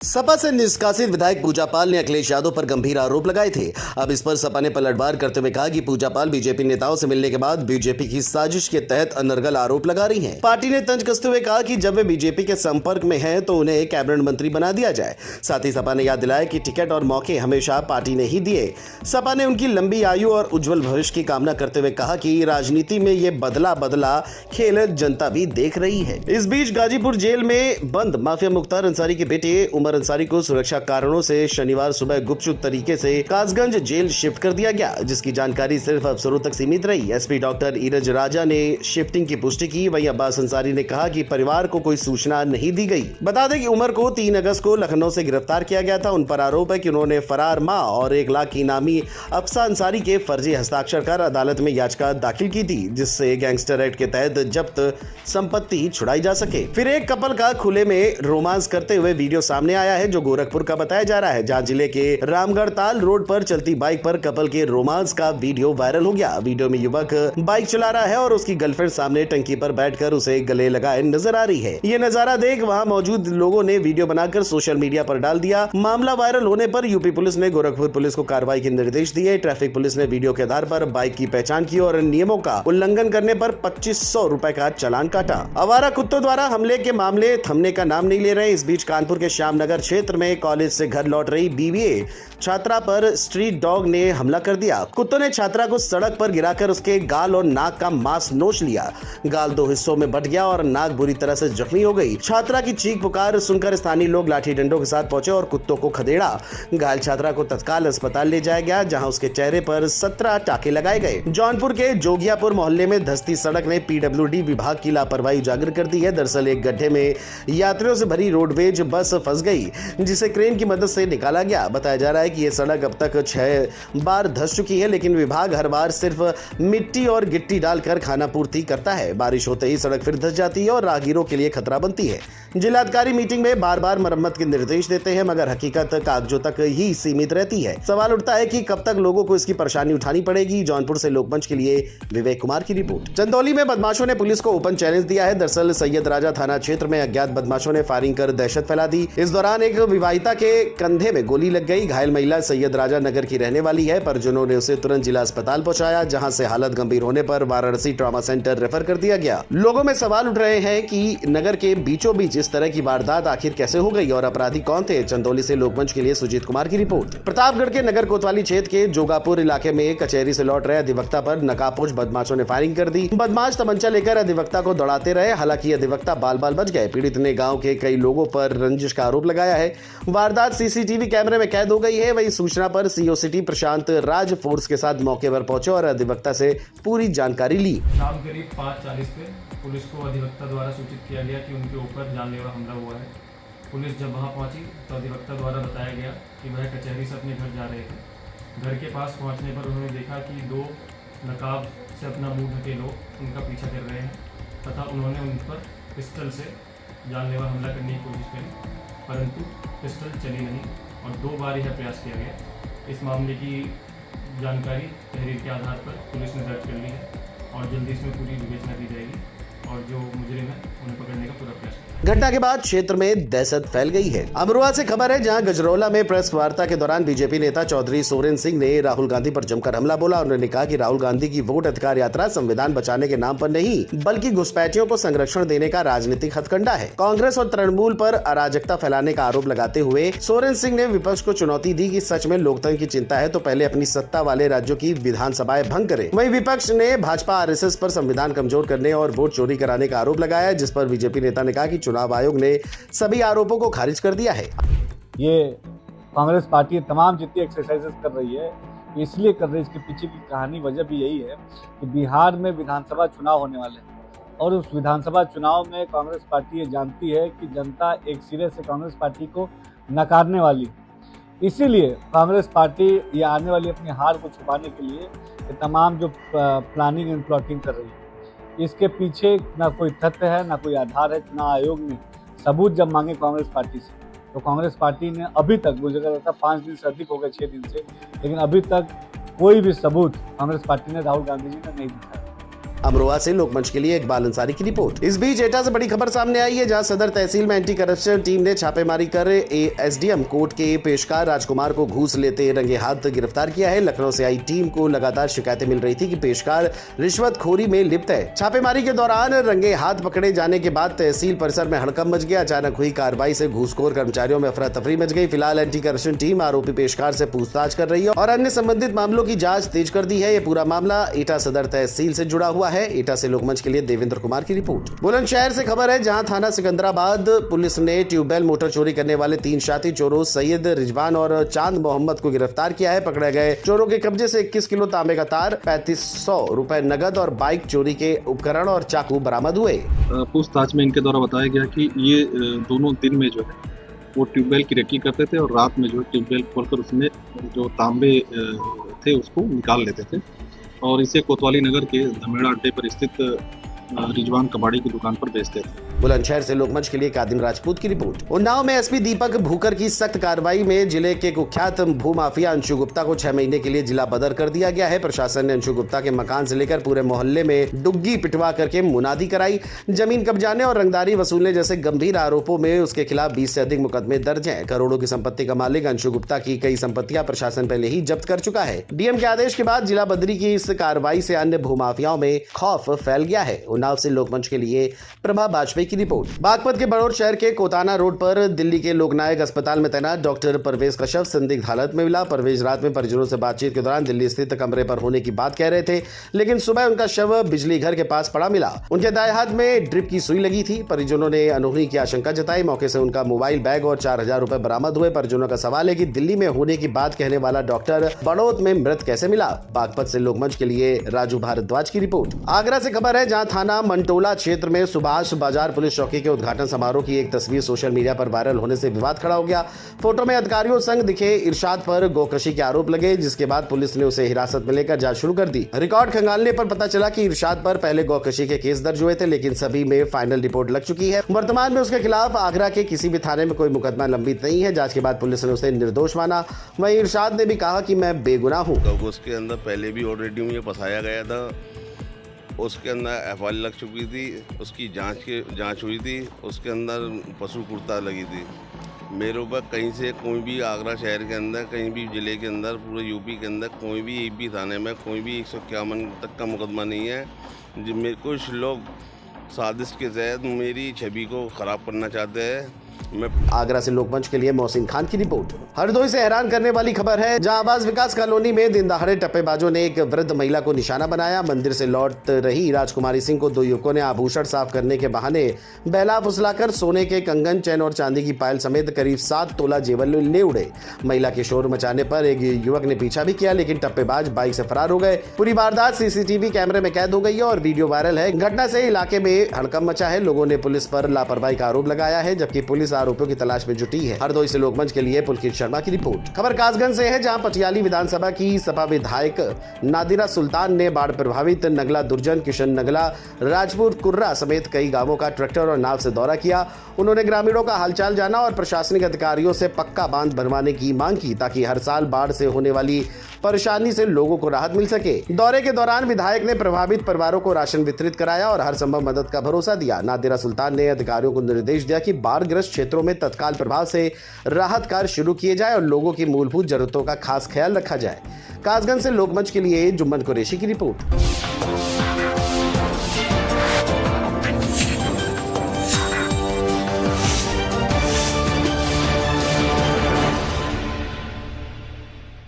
सपा से निष्कासित विधायक पूजा पाल ने अखिलेश यादव पर गंभीर आरोप लगाए थे। अब इस पर सपा ने पलटवार करते हुए कहा कि पूजा पाल बीजेपी नेताओं से मिलने के बाद बीजेपी की साजिश के तहत अनर्गल आरोप लगा रही हैं। पार्टी ने तंज कसते हुए कहा कि जब वे बीजेपी के संपर्क में हैं तो उन्हें कैबिनेट मंत्री बना दिया जाए। साथ ही सपा ने याद दिलाया कि टिकट और मौके हमेशा पार्टी ने ही दिए। सपा ने उनकी लंबी आयु और उज्जवल भविष्य की कामना करते हुए कहा कि राजनीति में ये बदला खेल जनता भी देख रही है। इस बीच गाजीपुर जेल में बंद माफिया मुख्तार अंसारी के बेटे उमर अंसारी को सुरक्षा कारणों से शनिवार सुबह गुपचुप तरीके से कासगंज जेल शिफ्ट कर दिया गया, जिसकी जानकारी सिर्फ अफसरों तक सीमित रही। एसपी डॉक्टर ईरज राजा ने शिफ्टिंग की पुष्टि की। वहीं अब्बास अंसारी ने कहा कि परिवार को कोई सूचना नहीं दी गई। बता दें कि उमर को 3 अगस्त को लखनऊ से गिरफ्तार किया गया था। उन पर आरोप है कि उन्होंने फरार मां और 1 लाख की इनामी अफसा अंसारी के फर्जी हस्ताक्षर कर अदालत में याचिका दाखिल की थी, जिससे गैंगस्टर एक्ट के तहत जब्त संपत्ति छुड़ाई जा सके। फिर एक कपल का खुले में रोमांस करते हुए वीडियो सामने आया है, जो गोरखपुर का बताया जा रहा है, जहां जिले के रामगढ़ ताल रोड पर चलती बाइक पर कपल के रोमांस का वीडियो वायरल हो गया। वीडियो में युवक बाइक चला रहा है और उसकी गर्लफ्रेंड सामने टंकी पर बैठकर उसे गले लगाए नजर आ रही है। ये नजारा देख वहां मौजूद लोगों ने वीडियो बनाकर सोशल मीडिया पर डाल दिया। मामला वायरल होने पर यूपी पुलिस ने गोरखपुर पुलिस को कार्रवाई के निर्देश दिए। ट्रैफिक पुलिस ने वीडियो के आधार पर बाइक की पहचान की और नियमों का उल्लंघन करने पर 2500 रुपए का चालान काटा। आवारा कुत्तों द्वारा हमले के मामले थमने का नाम नहीं ले रहे। इस बीच कानपुर के श्यामनगर क्षेत्र में कॉलेज से घर लौट रही बीबीए छात्रा पर स्ट्रीट डॉग ने हमला कर दिया। कुत्तों ने छात्रा को सड़क पर गिराकर उसके गाल और नाक का मांस नोच लिया। गाल 2 हिस्सों में बट गया और नाक बुरी तरह से जख्मी हो गई। छात्रा की चीख पुकार सुनकर स्थानीय लोग लाठी डंडों के साथ पहुंचे और कुत्तों को खदेड़ा। घायल छात्रा को तत्काल अस्पताल ले जाया गया, जहां उसके चेहरे पर 17 टाके लगाए गए। जौनपुर के जोगियापुर मोहल्ले में धंसती सड़क ने पीडब्ल्यूडी विभाग की लापरवाही उजागर कर दी है। दरअसल एक गड्ढे में यात्रियों से भरी रोडवेज बस फंस गई, जिसे क्रेन की मदद से निकाला गया। बताया जा रहा है कि यह सड़क अब तक 6 बार धंस चुकी है, लेकिन विभाग हर बार सिर्फ मिट्टी और गिट्टी डालकर खानापूर्ति करता है। बारिश होते ही सड़क फिर धंस जाती है और राहगीरों के लिए खतरा बनती है। जिलाधिकारी मीटिंग में बार-बार मरम्मत के निर्देश देते हैं, मगर हकीकत कागजों तक ही सीमित रहती है। सवाल उठता है कि कब तक लोगों को इसकी परेशानी उठानी पड़ेगी। जौनपुर से लोकमंच के लिए विवेक कुमार की रिपोर्ट। चंदौली में बदमाशों ने पुलिस को ओपन चैलेंज दिया है। दरअसल सैयद राजा थाना क्षेत्र में अज्ञात बदमाशों ने फायरिंग कर दहशत फैला दी। इस दौरान एक विवाहिता के कंधे में गोली लग गई। घायल महिला सैयद राजा नगर की रहने वाली है। परिजनों ने उसे तुरंत जिला अस्पताल पहुंचाया, जहां से हालत गंभीर होने पर वाराणसी ट्रॉमा सेंटर रेफर कर दिया गया। लोगों में सवाल उठ रहे हैं कि नगर के बीचों बीच इस तरह की वारदात आखिर कैसे हो गई और अपराधी कौन थे। चंदौली से लोकमंच के लिए सुजीत कुमार की रिपोर्ट। प्रतापगढ़ के नगर कोतवाली क्षेत्र के जोगापुर इलाके में कचहरी से लौट रहे अधिवक्ता पर नकाबपोश बदमाशों ने फायरिंग कर दी। बदमाश तमंचा लेकर अधिवक्ता को दौड़ाते रहे। हालांकि अधिवक्ता बाल बाल बच गए। पीड़ित ने गाँव के कई लोगों पर रंजिश का आरोप लगाया है। वारदात सीसीटीवी कैमरे में कैद हो गई है। वही सूचना पर सीओ सिटी प्रशांत राज फोर्स के साथ मौके पर पहुंचे और अधिवक्ता से पूरी जानकारी ली। शाम करीब 5:40 पे पुलिस को अधिवक्ता द्वारा सूचित किया गया कि उनके ऊपर जानलेवा हमला हुआ है। पुलिस जब वहां पहुंची तो अधिवक्ता द्वारा बताया गया कि वह कचहरी से अपने घर जा रहे थे। घर के पास पहुंचने पर उन्होंने देखा कि 2 नकाब से अपना मुंह ढके लोग उनका पीछा कर रहे हैं तथा उन्होंने उन पर पिस्टल से जानलेवा हमला करने की कोशिश करी, परंतु पिस्टल चली नहीं और 2 बार यह प्रयास किया गया। इस मामले की जानकारी तहरीर के आधार पर पुलिस ने दर्ज कर ली है और जल्दी इसमें पूरी विवेचना की जाएगी और जो मुजरिम है उन्हें पकड़ने का पूरा प्रयास किया। घटना के बाद क्षेत्र में दहशत फैल गई है। अमरोहा से खबर है, जहां गजरौला में प्रेस वार्ता के दौरान बीजेपी नेता चौधरी सोरेन सिंह ने राहुल गांधी पर जमकर हमला बोला। उन्होंने कहा कि राहुल गांधी की वोट अधिकार यात्रा संविधान बचाने के नाम पर नहीं, बल्कि घुसपैठियों को संरक्षण देने का राजनीतिक हथकंडा है। कांग्रेस और तृणमूल पर अराजकता फैलाने का आरोप लगाते हुए सोरेन सिंह ने विपक्ष को चुनौती दी कि सच में लोकतंत्र की चिंता है तो पहले अपनी सत्ता वाले राज्यों की विधानसभाएं भंग करे। वहीं विपक्ष ने भाजपा आरएसएस पर संविधान कमजोर करने और वोट चोरी कराने का आरोप लगाया, जिस पर बीजेपी नेता ने कहा कि चुनाव आयोग ने सभी आरोपों को खारिज कर दिया है। ये कांग्रेस पार्टी तमाम जितनी एक्सरसाइजेस कर रही है इसलिए कर रही है, इसके पीछे की कहानी वजह भी यही है कि बिहार में विधानसभा चुनाव होने वाले हैं और उस विधानसभा चुनाव में कांग्रेस पार्टी ये जानती है कि जनता एक सिरे से कांग्रेस पार्टी को नकारने वाली है। इसीलिए कांग्रेस पार्टी ये आने वाली अपनी हार को छुपाने के लिए ये तमाम जो प्लानिंग एंड प्लॉटिंग कर रही है, इसके पीछे ना कोई तथ्य है, ना कोई आधार है। चुनाव आयोग ने सबूत जब मांगे कांग्रेस पार्टी से तो कांग्रेस पार्टी ने अभी तक, मुझे लगता है 5 दिन से अधिक हो गए, 6 दिन से, लेकिन अभी तक कोई भी सबूत कांग्रेस पार्टी ने राहुल गांधी जी ने नहीं दिखाया। अमरोहा से लोकमंच के लिए इकबाल अंसारी की रिपोर्ट। इस बीच एटा से बड़ी खबर सामने आई है, जहां सदर तहसील में एंटी करप्शन टीम ने छापेमारी कर एसडीएम कोर्ट के पेशकार राजकुमार को घूस लेते रंगे हाथ गिरफ्तार किया है। लखनऊ से आई टीम को लगातार शिकायतें मिल रही थी कि पेशकार रिश्वतखोरी में लिप्त है। छापेमारी के दौरान रंगे हाथ पकड़े जाने के बाद तहसील परिसर में हड़कंप मच गया। अचानक हुई कार्रवाई से घूसखोर कर्मचारियों में अफरा तफरी मच गई। फिलहाल एंटी करप्शन टीम आरोपी पेशकार से पूछताछ कर रही है और अन्य संबंधित मामलों की जांच तेज कर दी है। ये पूरा मामला एटा सदर तहसील से जुड़ा हुआ है। एटा से लोकमंच के लिए देवेंद्र कुमार की रिपोर्ट। बुलंदशहर से खबर है, जहां थाना सिकंदराबाद पुलिस ने ट्यूबवेल मोटर चोरी करने वाले 3 शातिर चोरों सैयद रिजवान और चांद मोहम्मद को गिरफ्तार किया है। पकड़े गए चोरों के कब्जे से 21 किलो तांबे का तार, 3500 रुपए नगद और बाइक चोरी के उपकरण और चाकू बरामद हुए। पूछताछ में इनके द्वारा बताया गया कि ये दोनों दिन में जो है वो ट्यूबवेल की रेकी करते थे और रात में जो है ट्यूबवेल खोलकर उसमें जो तांबे थे उसको निकाल लेते थे और इसे कोतवाली नगर के धमेड़ा अड्डे पर स्थित रिजवान कबाड़ी की दुकान पर बेचते थे। बुलंदशहर से लोकमंच के लिए कादिम राजपूत की रिपोर्ट। उन्नाव में एसपी दीपक भूकर की सख्त कार्रवाई में जिले के कुख्यात भूमाफिया अंशु गुप्ता को 6 महीने के लिए जिला बदर कर दिया गया है। प्रशासन ने अंशु गुप्ता के मकान से लेकर पूरे मोहल्ले में डुग्गी पिटवा करके मुनादी कराई। जमीन कब्जाने और रंगदारी वसूलने जैसे गंभीर आरोपों में उसके खिलाफ 20 से अधिक मुकदमे दर्ज हैं। करोड़ों की संपत्ति का मालिक अंशु गुप्ता की कई संपत्तियां प्रशासन पहले ही जब्त कर चुका है। डीएम के आदेश के बाद जिला बदरी की इस कार्रवाई से अन्य भूमाफियाओं में खौफ फैल गया है। उन्नाव से लोकमंच के लिए प्रभा बाजपेयी की रिपोर्ट। बागपत के बड़ौर शहर के कोताना रोड पर दिल्ली के लोकनायक अस्पताल में तैनात डॉक्टर परवेज का शव संदिग्ध हालत में मिला। परवेज रात में परिजनों से बातचीत के दौरान दिल्ली स्थित कमरे पर होने की बात कह रहे थे, लेकिन सुबह उनका शव बिजली घर के पास पड़ा मिला। उनके दाएं हाथ में ड्रिप की सुई लगी थी। परिजनों ने अनहोनी की आशंका जताई। मौके से उनका मोबाइल, बैग और 4000 रुपए बरामद हुए। परिजनों का सवाल है कि दिल्ली में होने की बात कहने वाला डॉक्टर बड़ौत में मृत कैसे मिला। बागपत से लोकमंच के लिए राजू भारद्वाज की रिपोर्ट। आगरा से खबर है, जहां थाना मंटोला क्षेत्र में सुभाष बाजार पुलिस चौकी के उद्घाटन समारोह की एक तस्वीर सोशल मीडिया पर वायरल होने से विवाद खड़ा हो गया। फोटो में अधिकारियों संग दिखे इरशाद पर गोकशी के आरोप लगे, जिसके बाद पुलिस ने उसे हिरासत में लेकर जांच शुरू कर दी। रिकॉर्ड खंगालने पर पता चला कि इरशाद पर पहले गोकशी के केस दर्ज हुए थे, लेकिन सभी में फाइनल रिपोर्ट लग चुकी है। वर्तमान में उसके खिलाफ आगरा के किसी भी थाने में कोई मुकदमा लंबित नहीं है। जांच के बाद पुलिस ने उसे निर्दोष माना। वहीं इरशाद ने भी कहा कि मैं बेगुनाह हूँ। तो उसके अंदर पहले भी ऑलरेडी मुझे फंसाया गया था। उसके अंदर एफआईआर लग चुकी थी, उसकी जांच हुई थी, उसके अंदर पशु कुर्ता लगी थी। मेरे ऊपर कहीं से कोई भी आगरा शहर के अंदर, कहीं भी ज़िले के अंदर, पूरे यूपी के अंदर कोई भी एक भी थाने में कोई भी 151 तक का मुकदमा नहीं है। जिनमें कुछ लोग साजिश के तहत मेरी छवि को ख़राब करना चाहते हैं। आगरा से लोकमंच के लिए मोहसिन खान की रिपोर्ट। हरदोई से हैरान करने वाली खबर है, जहां आवास विकास कॉलोनी में दिन दहाड़े टप्पेबाजों ने एक वृद्ध महिला को निशाना बनाया। मंदिर से लौट रही राजकुमारी सिंह को 2 युवकों ने आभूषण साफ करने के बहाने बहला फुसलाकर सोने के कंगन, चैन और चांदी की पायल समेत करीब 7 तोला जेवर ले उड़े। महिला के शोर मचाने पर एक युवक ने पीछा भी किया, लेकिन टप्पेबाज बाइक से फरार हो गए। पूरी वारदात सीसीटीवी कैमरे में कैद हो गई है और वीडियो वायरल है। घटना से इलाके में हड़कंप मचा है। लोगों ने पुलिस पर लापरवाही का आरोप लगाया है, जबकि पुलिस आरोपियों की तलाश में जुटी है। हरदोई से लोकमंच के लिए पुलकित शर्मा की रिपोर्ट। खबर कासगंज से है, जहां पटियाली विधानसभा की सपा विधायक नादिरा सुल्तान ने बाढ़ प्रभावित नगला दुर्जन, किशन नगला, राजपुर कुर्रा समेत कई गांवों का ट्रैक्टर और नाव से दौरा किया। उन्होंने ग्रामीणों का हालचाल जाना और प्रशासनिक अधिकारियों से पक्का बांध बनवाने की मांग की, ताकि हर साल बाढ़ से होने वाली परेशानी से लोगों को राहत मिल सके। दौरे के दौरान विधायक ने प्रभावित परिवारों को राशन वितरित कराया और हर संभव मदद का भरोसा दिया। नादिरा सुल्तान ने अधिकारियों को निर्देश दिया कि बाढ़ग्रस्त क्षेत्रों में तत्काल प्रभाव से राहत कार्य शुरू किए जाए और लोगों की मूलभूत जरूरतों का खास ख्याल रखा जाए। कासगंज से लोकमंच के लिए जुम्मन कुरैशी की रिपोर्ट।